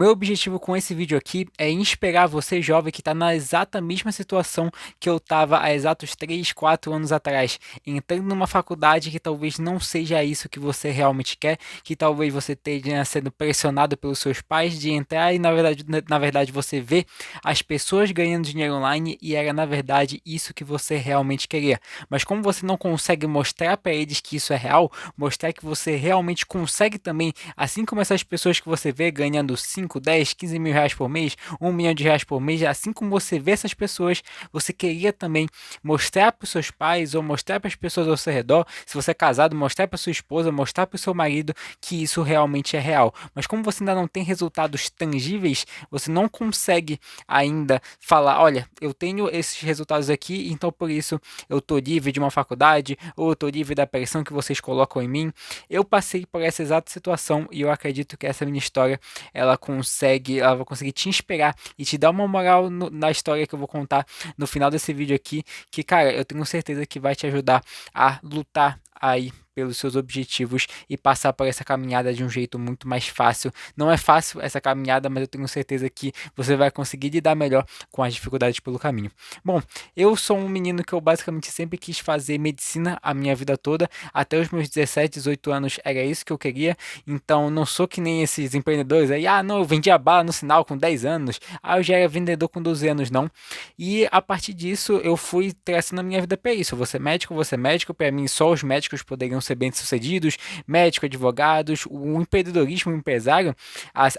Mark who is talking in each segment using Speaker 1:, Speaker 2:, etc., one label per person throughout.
Speaker 1: Meu objetivo com esse vídeo aqui é inspirar você, jovem, que está na exata mesma situação que eu estava há exatos 3, 4 anos atrás, entrando numa faculdade que talvez não seja isso que você realmente quer, que talvez você esteja sendo pressionado pelos seus pais de entrar e na verdade você vê as pessoas ganhando dinheiro online e era na verdade isso que você realmente queria. Mas como você não consegue mostrar para eles que isso é real, mostrar que você realmente consegue também, assim como essas pessoas que você vê ganhando 5, 10, 15 mil reais por mês, 1 milhão de reais por mês, assim como você vê essas pessoas, você queria também mostrar para os seus pais ou mostrar para as pessoas ao seu redor, se você é casado, mostrar para sua esposa, mostrar para o seu marido que isso realmente é real. Mas como você ainda não tem resultados tangíveis, você não consegue ainda falar, olha, eu tenho esses resultados aqui, então por isso eu estou livre de uma faculdade, ou eu estou livre da pressão que vocês colocam em mim. Eu passei por essa exata situação e eu acredito que essa minha história ela vai conseguir te inspirar e te dar uma moral na história que eu vou contar no final desse vídeo aqui, que cara, eu tenho certeza que vai te ajudar a lutar aí pelos seus objetivos e passar por essa caminhada de um jeito muito mais fácil. Não é fácil essa caminhada, mas eu tenho certeza que você vai conseguir lidar melhor com as dificuldades pelo caminho. Bom, eu sou um menino que eu basicamente sempre quis fazer medicina a minha vida toda, até os meus 17, 18 anos era isso que eu queria, então não sou que nem esses empreendedores aí, não, eu vendia bala no sinal com 10 anos, eu já era vendedor com 12 anos, não. E a partir disso eu fui traçando a minha vida para isso, vou ser médico, para mim só os médicos poderiam ser bem-sucedidos, médico, advogados, o empreendedorismo, o empresário,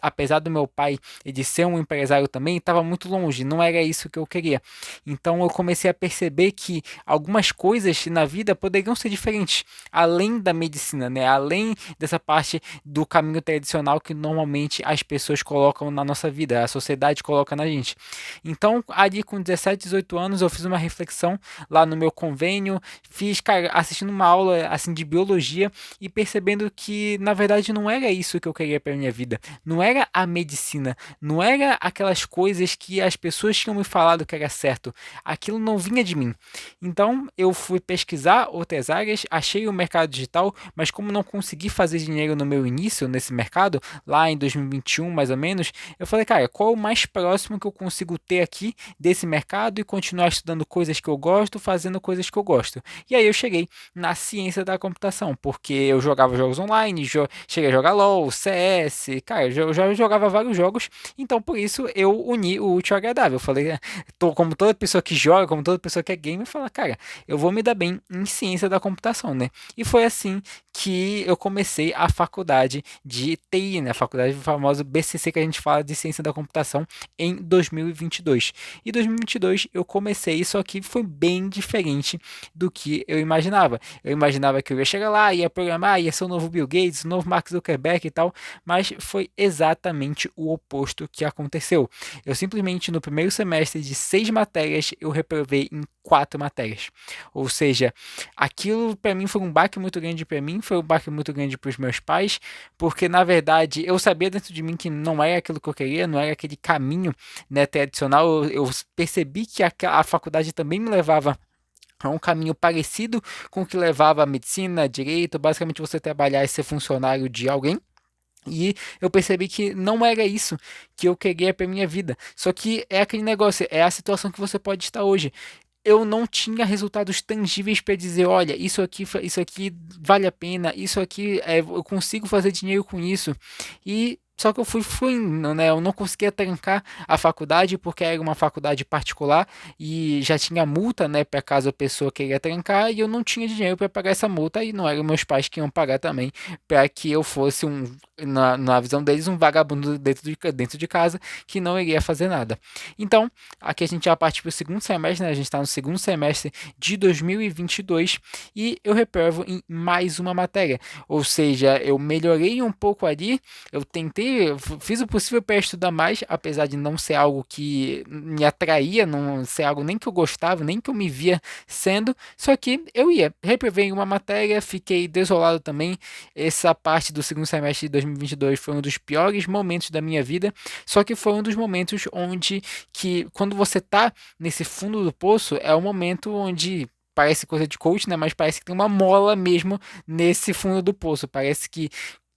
Speaker 1: apesar do meu pai de ser um empresário também, estava muito longe, não era isso que eu queria. Então eu comecei a perceber que algumas coisas na vida poderiam ser diferentes, além da medicina, né? Além dessa parte do caminho tradicional que normalmente as pessoas colocam na nossa vida, a sociedade coloca na gente. Então, ali com 17, 18 anos, eu fiz uma reflexão lá no meu convênio, fiz, cara, assistindo uma aula assim de biologia e percebendo que na verdade não era isso que eu queria para minha vida, não era a medicina, não era aquelas coisas que as pessoas tinham me falado que era certo, aquilo não vinha de mim. Então eu fui pesquisar outras áreas, achei o mercado digital, mas como não consegui fazer dinheiro no meu início nesse mercado, lá em 2021 mais ou menos, eu falei, cara, qual é o mais próximo que eu consigo ter aqui desse mercado e continuar estudando coisas que eu gosto, fazendo coisas que eu gosto. E aí eu cheguei na ciência da computação, porque eu jogava jogos online, cheguei a jogar LoL, CS, cara, eu já jogava vários jogos, então por isso eu uni o útil ao agradável. Eu falei, como toda pessoa que joga, como toda pessoa que é gamer, fala, cara, eu vou me dar bem em ciência da computação, né? E foi assim que eu comecei a faculdade de TI, né? A faculdade do famoso BCC que a gente fala de ciência da computação em 2022. E 2022 eu comecei, só que foi bem diferente do que eu imaginava. Eu imaginava que eu ia chegar lá, ia programar, ia ser o novo Bill Gates, o novo Mark Zuckerberg e tal, mas foi exatamente o oposto que aconteceu. Eu simplesmente no primeiro semestre de 6 matérias eu reprovei em 4 matérias. Ou seja, aquilo para mim foi um baque muito grande para mim, foi um baque muito grande para os meus pais, porque na verdade eu sabia dentro de mim que não era aquilo que eu queria, não era aquele caminho, né, tradicional. Eu percebi que a faculdade também me levava a um caminho parecido com o que levava a medicina, direito, basicamente você trabalhar e ser funcionário de alguém. E eu percebi que não era isso que eu queria para minha vida. Só que é aquele negócio, é a situação que você pode estar hoje. Eu não tinha resultados tangíveis para dizer, olha, isso aqui vale a pena, isso aqui eu consigo fazer dinheiro com isso. E só que eu fui fluindo, né? Eu não conseguia trancar a faculdade porque era uma faculdade particular e já tinha multa, né, para caso a pessoa queria trancar e eu não tinha dinheiro para pagar essa multa e não eram meus pais que iam pagar também para que eu fosse na visão deles, um vagabundo dentro de casa que não iria fazer nada. Então, aqui a gente já parte para o segundo semestre, né? A gente está no segundo semestre de 2022 e eu reprovo em mais uma matéria. Ou seja, eu melhorei um pouco ali, eu tentei, eu fiz o possível para estudar mais, apesar de não ser algo que me atraía, não ser algo nem que eu gostava, nem que eu me via sendo, só que eu reprovei em uma matéria, fiquei desolado também. Essa parte do segundo semestre de 2022 foi um dos piores momentos da minha vida, só que foi um dos momentos onde que quando você tá nesse fundo do poço, é o momento onde parece coisa de coach, né? Mas parece que tem uma mola mesmo nesse fundo do poço. Parece que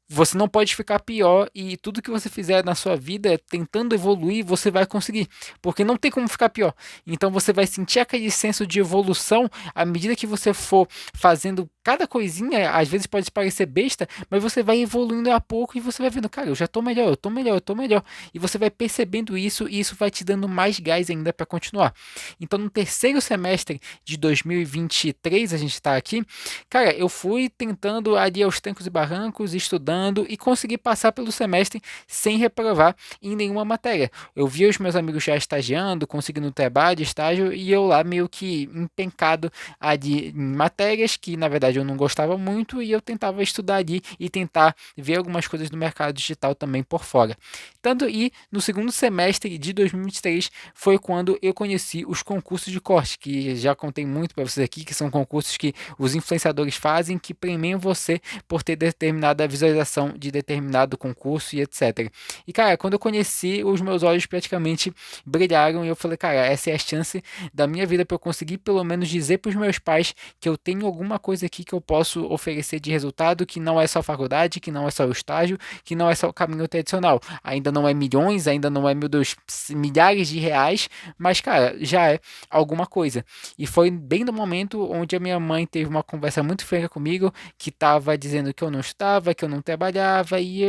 Speaker 1: você não pode ficar pior e tudo que você fizer na sua vida tentando evoluir, você vai conseguir, porque não tem como ficar pior. Então você vai sentir aquele senso de evolução à medida que você for fazendo cada coisinha, às vezes pode parecer besta, mas você vai evoluindo a pouco e você vai vendo, cara, eu já tô melhor, eu tô melhor, eu tô melhor. E você vai percebendo isso e isso vai te dando mais gás ainda para continuar. Então no terceiro semestre de 2023, a gente está aqui, cara, eu fui tentando ali aos trancos e barrancos, estudando e consegui passar pelo semestre sem reprovar em nenhuma matéria. Eu via os meus amigos já estagiando, conseguindo trabalho, estágio, e eu lá meio que empencado ali em matérias que na verdade eu não gostava muito e eu tentava estudar ali e tentar ver algumas coisas do mercado digital também por fora. Tanto e no segundo semestre de 2023 foi quando eu conheci os concursos de corte, que já contei muito para vocês aqui, que são concursos que os influenciadores fazem que premiam você por ter determinada visualização de determinado concurso e etc. E cara, quando eu conheci, os meus olhos praticamente brilharam e eu falei, cara, essa é a chance da minha vida para eu conseguir pelo menos dizer para os meus pais que eu tenho alguma coisa aqui que eu posso oferecer de resultado, que não é só faculdade, que não é só o estágio, que não é só o caminho tradicional. Ainda não é milhões, ainda não é, meu Deus, milhares de reais, mas cara, já é alguma coisa. E foi bem no momento onde a minha mãe teve uma conversa muito franca comigo, que estava dizendo que eu não estava, que eu não trabalhava, e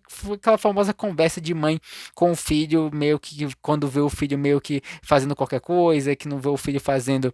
Speaker 1: foi aquela famosa conversa de mãe com o filho, meio que quando vê o filho meio que fazendo qualquer coisa, que não vê o filho fazendo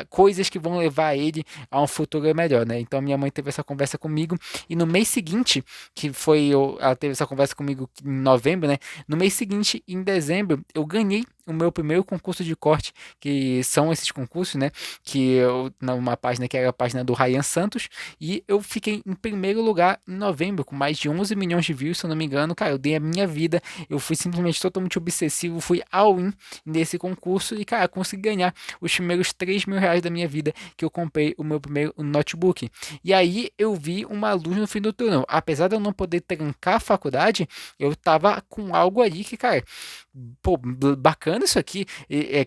Speaker 1: coisas que vão levar ele a um futuro melhor, né? Então minha mãe teve essa conversa comigo, e no mês seguinte, que foi, ela teve essa conversa comigo em novembro, né? No mês seguinte, em dezembro, eu ganhei o meu primeiro concurso de corte, que são esses concursos, né? Que eu, numa página que era a página do Ryan Santos, e eu fiquei em primeiro lugar em novembro, com mais de 11 milhões de views, se eu não me engano. Cara, eu dei a minha vida, eu fui simplesmente totalmente obsessivo, fui all-in nesse concurso e, cara, consegui ganhar os primeiros 3 mil reais da minha vida, que eu comprei o meu primeiro notebook. E aí eu vi uma luz no fim do túnel. Apesar de eu não poder trancar a faculdade, eu tava com algo ali que, cara, pô, bacana isso aqui.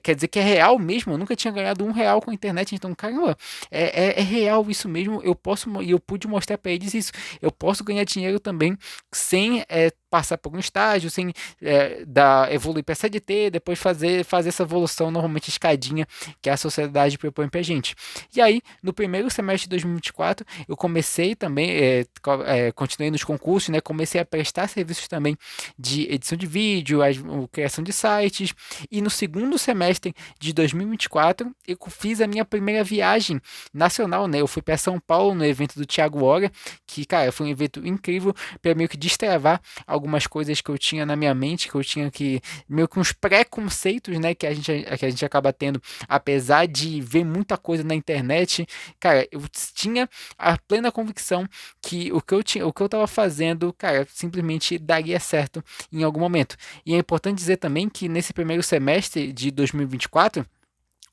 Speaker 1: Quer dizer que é real mesmo. Eu nunca tinha ganhado R$ 1 com a internet. Então, caramba, é real isso mesmo. Eu posso, e eu pude mostrar para eles isso. Eu posso ganhar dinheiro também sem passar por um estágio, sem evoluir para CLT, depois fazer essa evolução normalmente escadinha que a sociedade propõe pra gente. E aí, no primeiro semestre de 2024, eu comecei também, continuei nos concursos, né? Comecei a prestar serviços também de edição de vídeo, criação de sites. E no segundo semestre de 2024, eu fiz a minha primeira viagem nacional, né? Eu fui para São Paulo no evento do Thiago Ora, que, cara, foi um evento incrível para meio que destravar algumas coisas que eu tinha na minha mente, que eu tinha que meio que uns preconceitos, né, que a gente acaba tendo, apesar de ver muita coisa na internet. Cara, eu tinha a plena convicção que o que eu tava fazendo, cara, simplesmente daria certo em algum momento. E é importante dizer também que nesse primeiro semestre de 2024,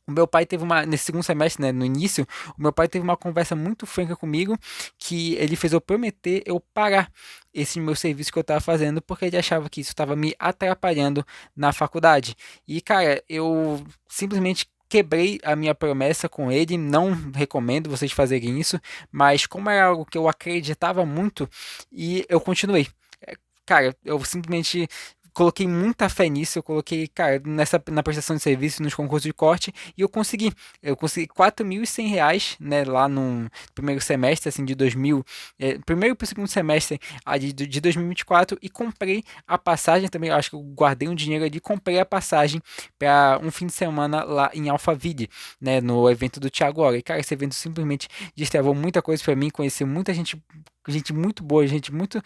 Speaker 1: o meu pai teve nesse segundo semestre, né, no início, o meu pai teve uma conversa muito franca comigo, que ele fez eu prometer eu parar esse meu serviço que eu estava fazendo, porque ele achava que isso estava me atrapalhando na faculdade. E, cara, eu simplesmente quebrei a minha promessa com ele, não recomendo vocês fazerem isso, mas como era algo que eu acreditava muito, e eu continuei. Cara, eu simplesmente coloquei muita fé nisso, eu coloquei, cara, na prestação de serviço, nos concursos de corte, e eu consegui. Eu consegui R$ 4.100, né, lá no primeiro semestre, assim, de 2000, primeiro para o segundo semestre de 2024, e comprei a passagem também, eu acho que eu guardei um dinheiro ali, comprei a passagem para um fim de semana lá em Alphaville, né, no evento do Thiago Ora. E, cara, esse evento simplesmente destravou muita coisa para mim, conheci muita gente muito boa, gente muito,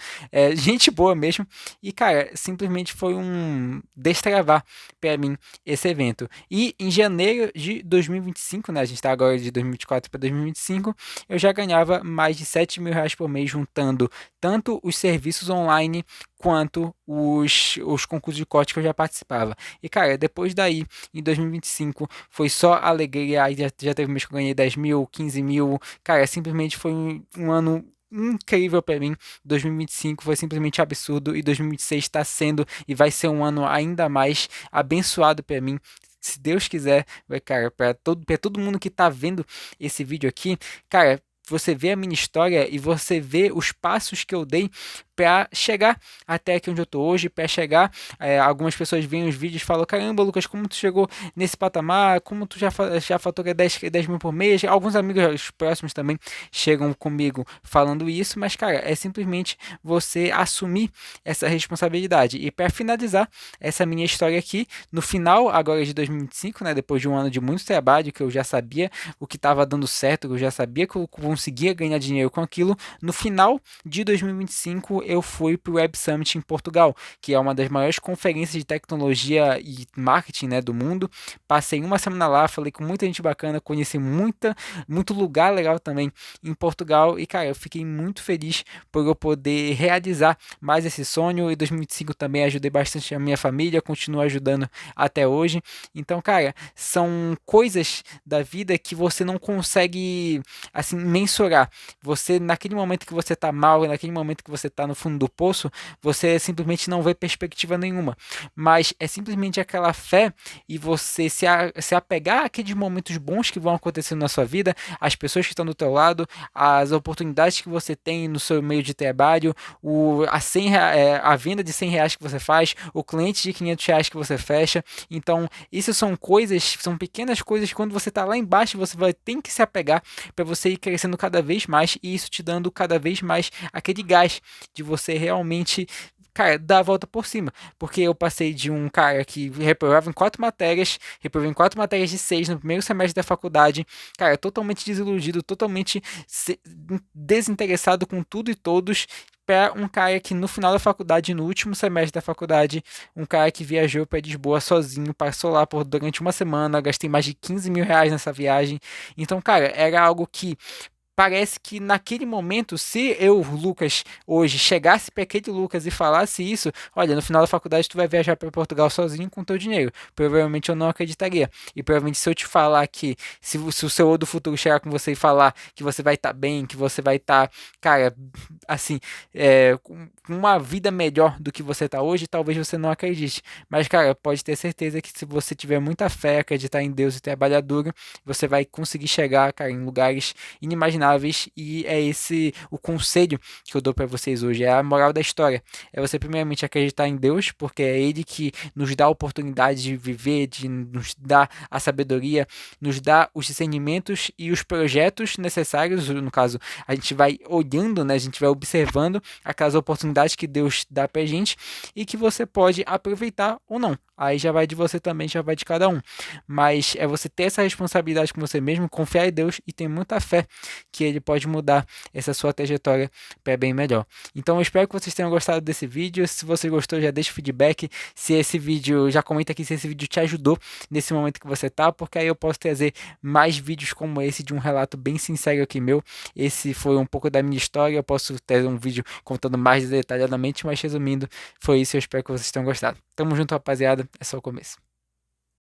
Speaker 1: gente boa mesmo. E, cara, simplesmente foi um destravar para mim esse evento. E em janeiro de 2025, né? A gente está agora de 2024 para 2025, eu já ganhava mais de R$ 7.000 por mês, juntando tanto os serviços online quanto os concursos de corte que eu já participava. E, cara, depois daí, em 2025, foi só alegria. Aí já teve mês que eu ganhei 10 mil, 15 mil. Cara, simplesmente foi um ano incrível para mim. 2025 foi simplesmente absurdo e 2026 está sendo e vai ser um ano ainda mais abençoado para mim. Se Deus quiser, cara, para todo mundo que tá vendo esse vídeo aqui, cara, você vê a minha história e você vê os passos que eu dei para chegar até aqui onde eu tô hoje, para chegar. Algumas pessoas veem os vídeos e falam: caramba, Lucas, como tu chegou nesse patamar? Como tu já fatura 10 mil por mês? Alguns amigos próximos também chegam comigo falando isso, mas, cara, é simplesmente você assumir essa responsabilidade. E para finalizar essa minha história aqui, no final agora de 2025, né, depois de um ano de muito trabalho, que eu já sabia o que estava dando certo, que eu já sabia que eu conseguia ganhar dinheiro com aquilo, no final de 2025 eu fui para o Web Summit em Portugal, que é uma das maiores conferências de tecnologia e marketing, né, do mundo. Passei uma semana lá, falei com muita gente bacana, conheci muito lugar legal também em Portugal e, cara, eu fiquei muito feliz por eu poder realizar mais esse sonho. Em 2025 também ajudei bastante a minha família, continuo ajudando até hoje. Então, cara, são coisas da vida que você não consegue, assim, mensurar. Você, naquele momento que você tá mal, naquele momento que você tá no fundo do poço, você simplesmente não vê perspectiva nenhuma. Mas é simplesmente aquela fé e você se apegar àqueles momentos bons que vão acontecendo na sua vida, as pessoas que estão do teu lado, as oportunidades que você tem no seu meio de trabalho, a venda de R$ 100 que você faz, o cliente de R$ 500 que você fecha. Então, isso são coisas, são pequenas coisas que quando você está lá embaixo, você vai ter que se apegar para você ir crescendo cada vez mais e isso te dando cada vez mais aquele gás de você realmente, cara, dar a volta por cima. Porque eu passei de um cara que reprovei em 4 matérias de 6 no primeiro semestre da faculdade, cara, totalmente desiludido, totalmente desinteressado com tudo e todos, para um cara que no final da faculdade, no último semestre da faculdade, um cara que viajou para Lisboa sozinho, passou lá durante uma semana, gastei mais de R$ 15.000 nessa viagem. Então, cara, era algo que parece que naquele momento, se eu, Lucas, hoje chegasse para aquele Lucas e falasse isso, olha, no final da faculdade tu vai viajar para Portugal sozinho com teu dinheiro, provavelmente eu não acreditaria. E provavelmente se eu te falar que, se o seu eu do futuro chegar com você e falar que você vai estar bem, que você vai estar, cara, assim, com uma vida melhor do que você está hoje, talvez você não acredite. Mas, cara, pode ter certeza que se você tiver muita fé, acreditar em Deus e trabalhar duro, você vai conseguir chegar, cara, em lugares inimagináveis. E é esse o conselho que eu dou para vocês hoje, é a moral da história. É você primeiramente acreditar em Deus, porque é Ele que nos dá a oportunidade de viver, de nos dar a sabedoria, nos dá os discernimentos e os projetos necessários. No caso, a gente vai olhando, né? A gente vai observando aquelas oportunidades que Deus dá pra gente e que você pode aproveitar ou não. Aí já vai de você também, já vai de cada um. Mas é você ter essa responsabilidade com você mesmo, confiar em Deus e ter muita fé que Ele pode mudar essa sua trajetória para bem melhor. Então eu espero que vocês tenham gostado desse vídeo. Se você gostou, já deixa o feedback. Se esse vídeo, já comenta aqui se esse vídeo te ajudou nesse momento que você tá, porque aí eu posso trazer mais vídeos como esse de um relato bem sincero aqui meu. Esse foi um pouco da minha história. Eu posso ter um vídeo contando mais detalhadamente, mas resumindo, foi isso. Eu espero que vocês tenham gostado. Tamo junto, rapaziada. É só o começo.